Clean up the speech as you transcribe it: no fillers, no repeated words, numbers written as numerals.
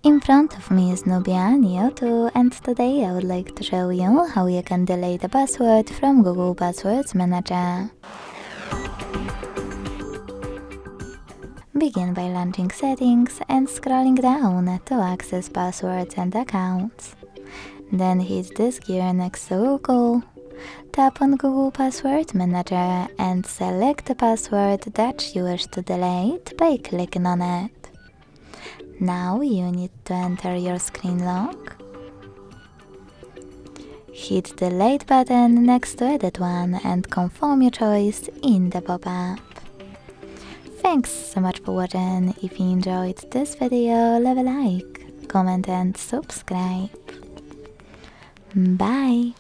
In front of me is Nubia Neo 2, and today I would like to show you how you can delete a password from Google Passwords Manager. Begin by launching Settings and scrolling down to access passwords and accounts. Then hit this gear next to Google. Tap on Google Password Manager and select the password that you wish to delete by clicking on it. Now you need to enter your screen lock. Hit the Delete button next to Edit one and confirm your choice in the pop-up. Thanks so much for watching. If you enjoyed this video, leave a like, comment and subscribe. Bye!